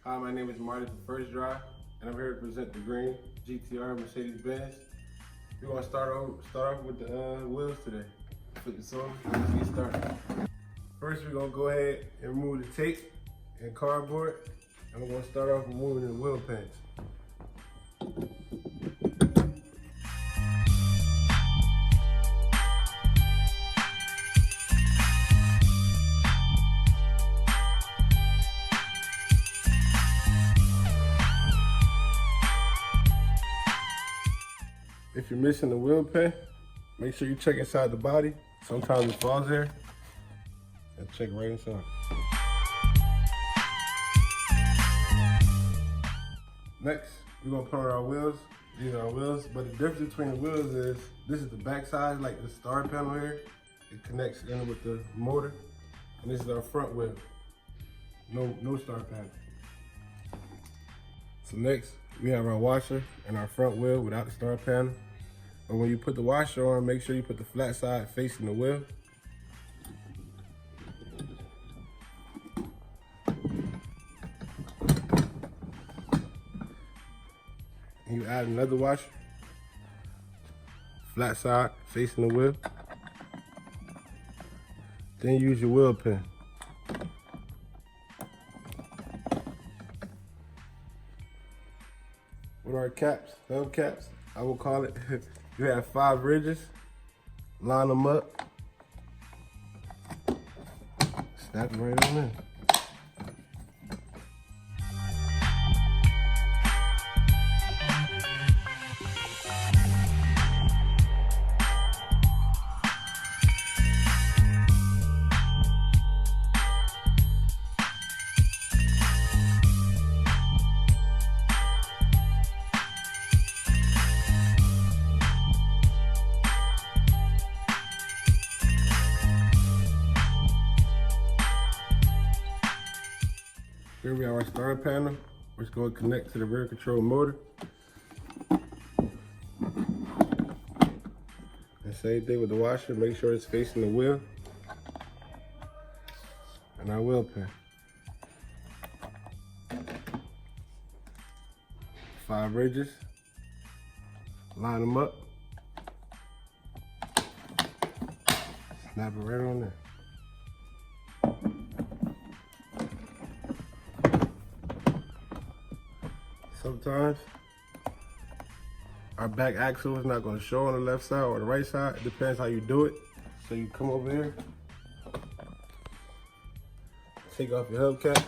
Hi, my name is Marley from First Drive, and I'm here to present the green GTR Mercedes-Benz. We're gonna start off with the wheels today. So let's get started. First, we're gonna go ahead and remove the tape and cardboard, and we're gonna start off removing the wheel pins. If you're missing the wheel pin, make sure you check inside the body. Sometimes it falls there. And check right inside. Next, we're gonna put on our wheels. These are our wheels, but the difference between the wheels is this is the back side, like the star panel here. It connects in with the motor, and this is our front wheel. No star panel. So next, we have our washer and our front wheel without the star panel. But when you put the washer on, make sure you put the flat side facing the wheel. And you add another washer, flat side facing the wheel. Then use your wheel pin. With our caps, hubcaps, I will call it, you have 5 ridges, line them up, snap it right on in. Here we have our starter panel, which is going to connect to the rear control motor. And same thing with the washer, make sure it's facing the wheel. And our wheel pin. 5 ridges, line them up, snap it right on there. Sometimes our back axle is not going to show on the left side or the right side. It depends how you do it. So you come over here, take off your hubcap,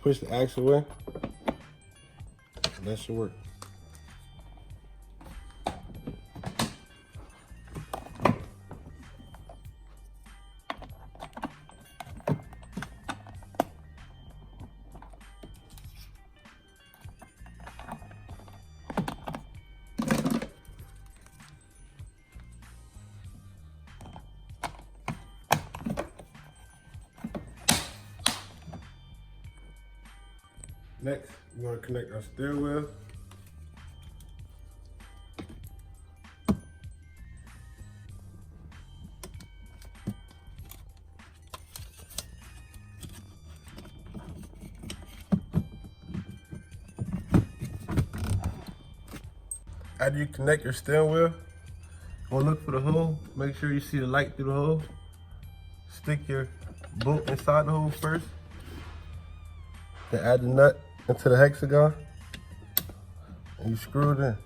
push the axle in, and that should work. Next, we're going to connect our steering wheel. After you connect your steering wheel, go look for the hole. Make sure you see the light through the hole. Stick your bolt inside the hole first. Then add the nut into the hexagon, and you screw it in.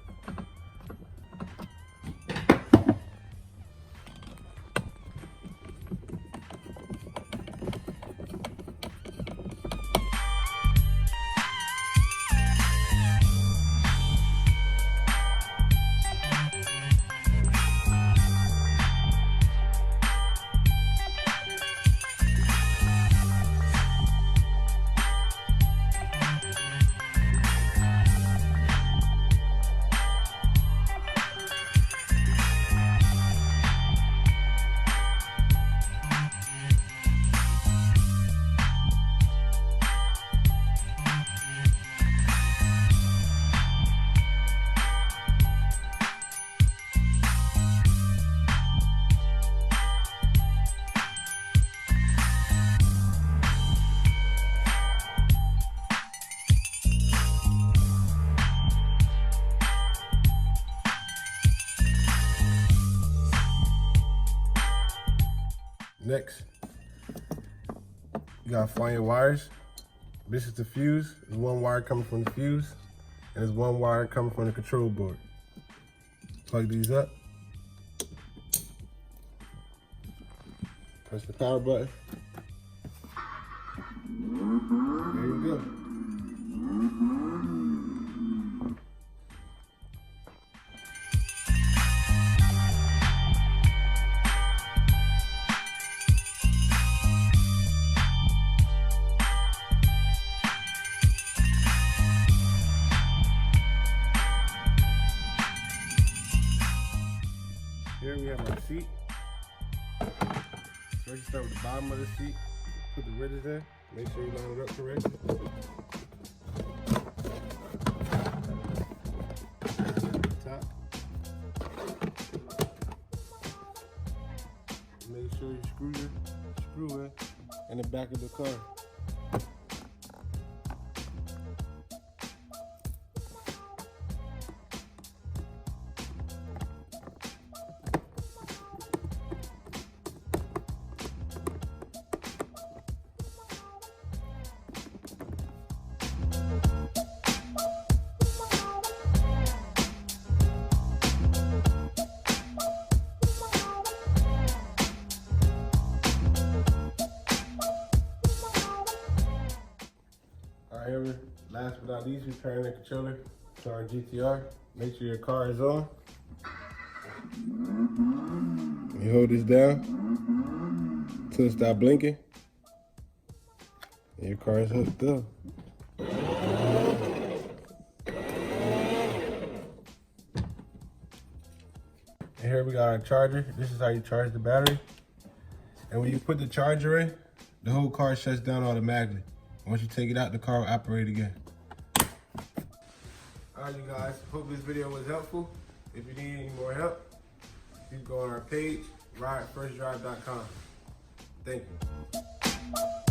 Next, you gotta find your wires. This is the fuse. There's one wire coming from the fuse, and there's one wire coming from the control board. Plug these up. Press the power button. There you go. Here we have our seat. First, start with the bottom of the seat. Put the ridges in. Make sure you line it up correctly. Top. Make sure you screw it in the back of the car. Alright, last but not least, we turn the controller to our GTR. Make sure your car is on. You hold this down until it stops blinking. And your car is hooked up. And here we got our charger. This is how you charge the battery. And when you put the charger in, the whole car shuts down automatically. Once you take it out, the car will operate again. Alright, you guys, hope this video was helpful. If you need any more help, you can go on our page, ridefirstdrive.com. Thank you.